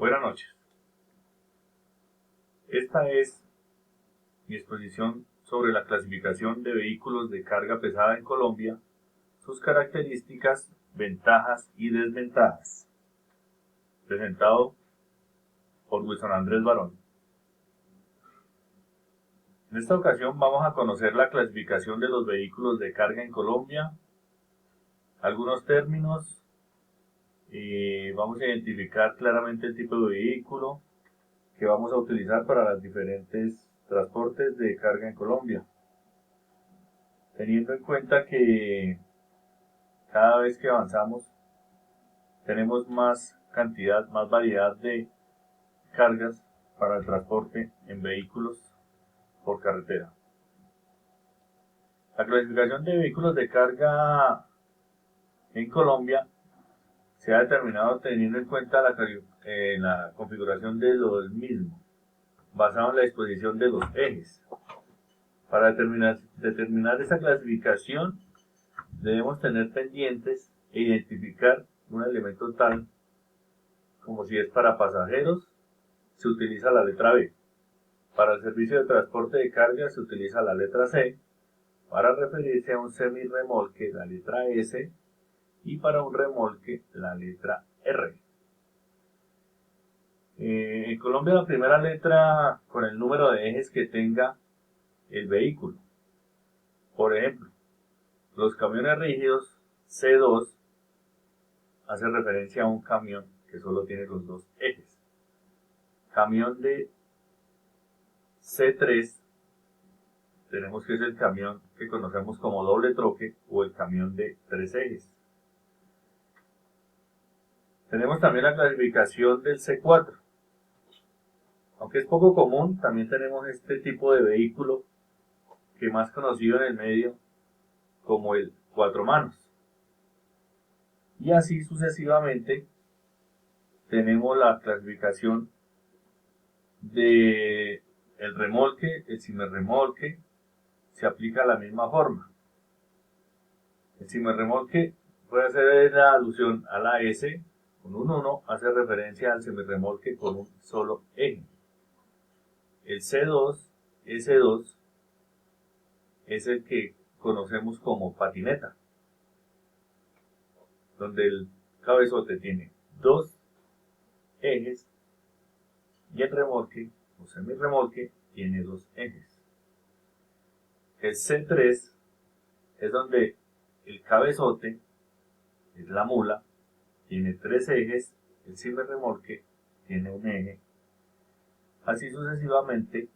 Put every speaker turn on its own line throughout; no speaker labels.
Buenas noches. Esta es mi exposición sobre la clasificación de vehículos de carga pesada en Colombia, sus características, ventajas y desventajas. Presentado por Wilson Andrés Barón. En esta ocasión vamos a conocer la clasificación de los vehículos de carga en Colombia, algunos términos, vamos a identificar claramente el tipo de vehículo que vamos a utilizar para los diferentes transportes de carga en Colombia, teniendo en cuenta que cada vez que avanzamos tenemos más cantidad, más variedad de cargas para el transporte en vehículos por carretera. La clasificación de vehículos de carga en Colombia se ha determinado teniendo en cuenta la configuración de los mismos, basado en la disposición de los ejes. Para determinar esa clasificación debemos tener pendientes e identificar un elemento tal como si es para pasajeros, se utiliza la letra B. Para el servicio de transporte de carga se utiliza la letra C. Para referirse a un semirremolque, la letra S. Y para un remolque, la letra R. En Colombia la primera letra con el número de ejes que tenga el vehículo. Por ejemplo, los camiones rígidos C2 hace referencia a un camión que solo tiene los dos ejes. Camión de C3 tenemos que es el camión que conocemos como doble troque o el camión de 3 ejes. Tenemos también la clasificación del C4. Aunque es poco común, también tenemos este tipo de vehículo que más conocido en el medio como el cuatro manos. Y así sucesivamente tenemos la clasificación de el remolque, el cimerremolque, se aplica de la misma forma. El cimerremolque puede hacer la alusión a la S con un 1, hace referencia al semirremolque con un solo eje. El C2, S2, es el que conocemos como patineta, donde el cabezote tiene dos ejes y el remolque o semirremolque tiene dos ejes. El C3 es donde el cabezote, es la mula, tiene tres ejes, el semirremolque tiene un eje, así sucesivamente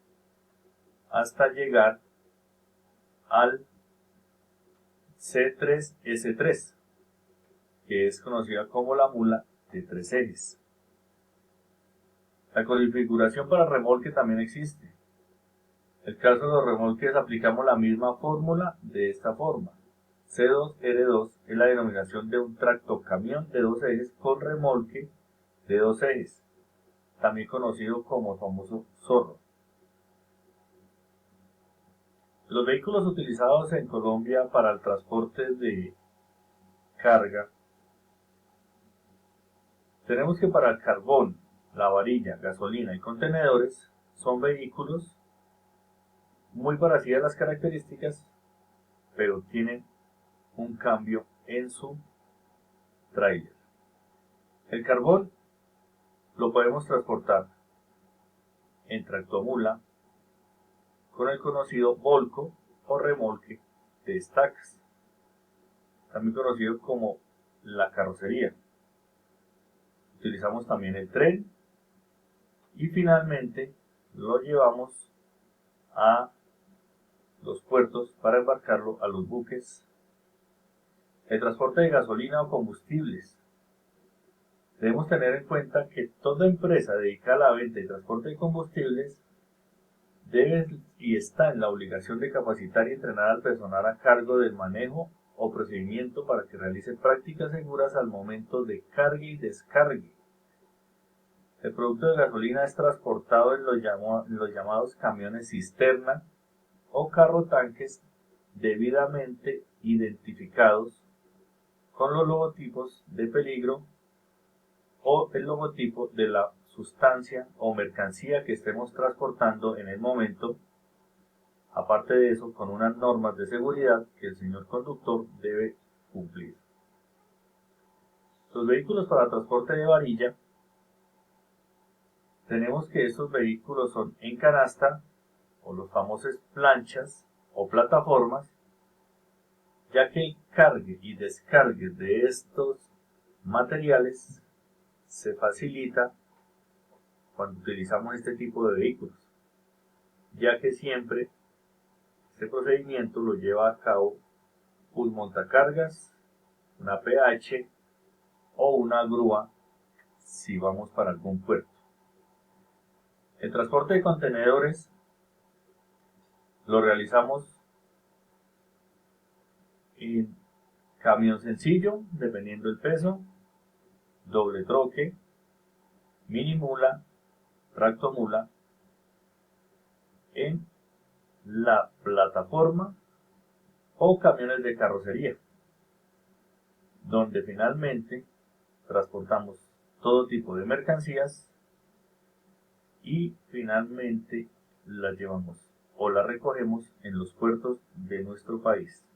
hasta llegar al C3S3, que es conocida como la mula de tres ejes. La configuración para remolque también existe. En el caso de los remolques aplicamos la misma fórmula de esta forma. C2R2 es la denominación de un tractocamión de dos ejes con remolque de dos ejes, también conocido como famoso zorro. Los vehículos utilizados en Colombia para el transporte de carga, tenemos que para el carbón, la varilla, gasolina y contenedores son vehículos muy parecidas las características, pero tienen un cambio en su tráiler. El carbón lo podemos transportar en tractomula con el conocido volco o remolque de estacas, también conocido como la carrocería. Utilizamos también el tren y finalmente lo llevamos a los puertos para embarcarlo a los buques. El transporte de gasolina o combustibles. Debemos tener en cuenta que toda empresa dedicada a la venta y transporte de combustibles debe y está en la obligación de capacitar y entrenar al personal a cargo del manejo o procedimiento para que realice prácticas seguras al momento de cargue y descargue. El producto de gasolina es transportado en los llamados camiones cisterna o carro tanques debidamente identificados con los logotipos de peligro o el logotipo de la sustancia o mercancía que estemos transportando en el momento. Aparte de eso, con unas normas de seguridad que el señor conductor debe cumplir. Los vehículos para transporte de varilla, tenemos que estos vehículos son en canasta o los famosos planchas o plataformas, ya que el cargue y descargue de estos materiales se facilita cuando utilizamos este tipo de vehículos, ya que siempre este procedimiento lo lleva a cabo un montacargas, una PH o una grúa si vamos para algún puerto. El transporte de contenedores lo realizamos en camión sencillo, dependiendo del peso, doble troque, mini mula, tractomula, en la plataforma o camiones de carrocería, donde finalmente transportamos todo tipo de mercancías y finalmente las llevamos o las recogemos en los puertos de nuestro país.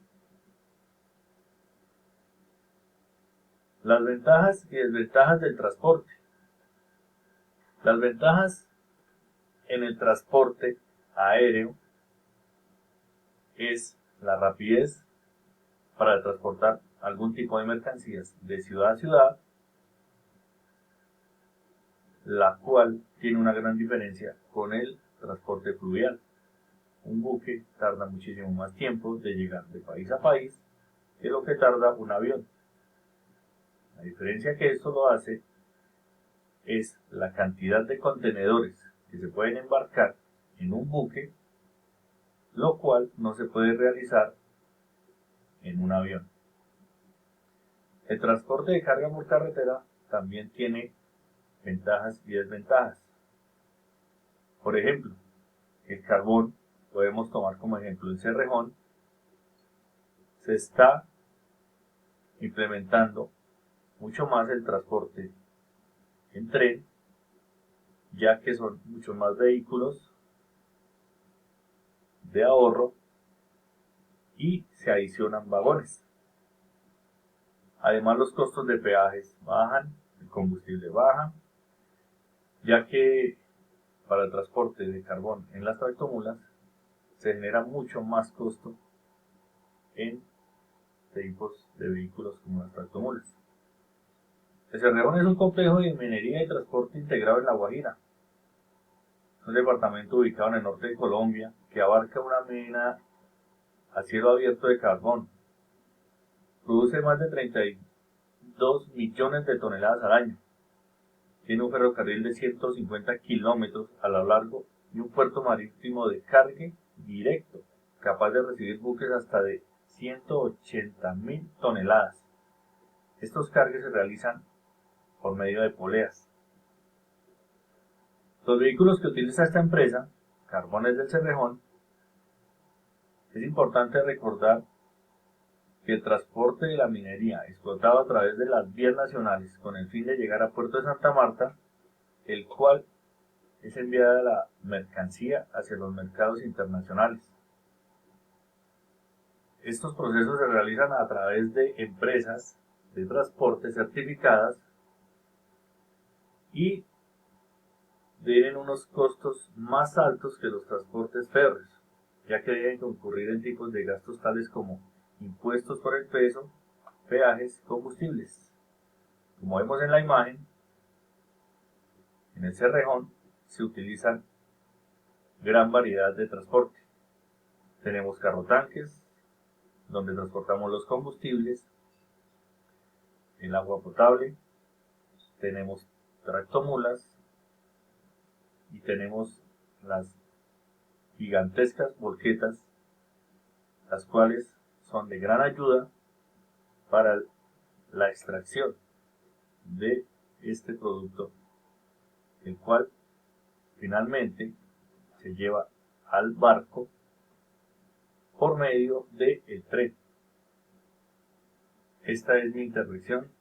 Las ventajas y desventajas del transporte. Las ventajas en el transporte aéreo es la rapidez para transportar algún tipo de mercancías de ciudad a ciudad, la cual tiene una gran diferencia con el transporte fluvial. Un buque tarda muchísimo más tiempo de llegar de país a país que lo que tarda un avión. La diferencia que esto lo hace es la cantidad de contenedores que se pueden embarcar en un buque, lo cual no se puede realizar en un avión. El transporte de carga por carretera también tiene ventajas y desventajas. Por ejemplo, el carbón, podemos tomar como ejemplo el Cerrejón, se está implementando mucho más el transporte en tren, ya que son muchos más vehículos de ahorro y se adicionan vagones. Además, los costos de peajes bajan, el combustible baja, ya que para el transporte de carbón en las tractomulas se genera mucho más costo en tipos de vehículos como las tractomulas. El Cerrejón es un complejo de minería y transporte integrado en La Guajira. Es un departamento ubicado en el norte de Colombia que abarca una mina a cielo abierto de carbón. Produce más de 32 millones de toneladas al año. Tiene un ferrocarril de 150 kilómetros a lo largo y un puerto marítimo de cargue directo, capaz de recibir buques hasta de 180.000 toneladas. Estos cargues se realizan por medio de poleas. Los vehículos que utiliza esta empresa, Carbones del Cerrejón, es importante recordar que el transporte de la minería explotado a través de las vías nacionales con el fin de llegar a Puerto de Santa Marta, el cual es enviada la mercancía hacia los mercados internacionales. Estos procesos se realizan a través de empresas de transporte certificadas y tienen unos costos más altos que los transportes férreos, ya que deben concurrir en tipos de gastos tales como impuestos por el peso, peajes, combustibles. Como vemos en la imagen, en el Cerrejón se utilizan gran variedad de transporte. Tenemos carrotanques, donde transportamos los combustibles, el agua potable, tenemos tractomulas y tenemos las gigantescas volquetas, las cuales son de gran ayuda para la extracción de este producto, el cual finalmente se lleva al barco por medio del tren. Esta es mi intervención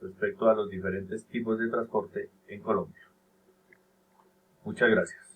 respecto a los diferentes tipos de transporte en Colombia. Muchas gracias.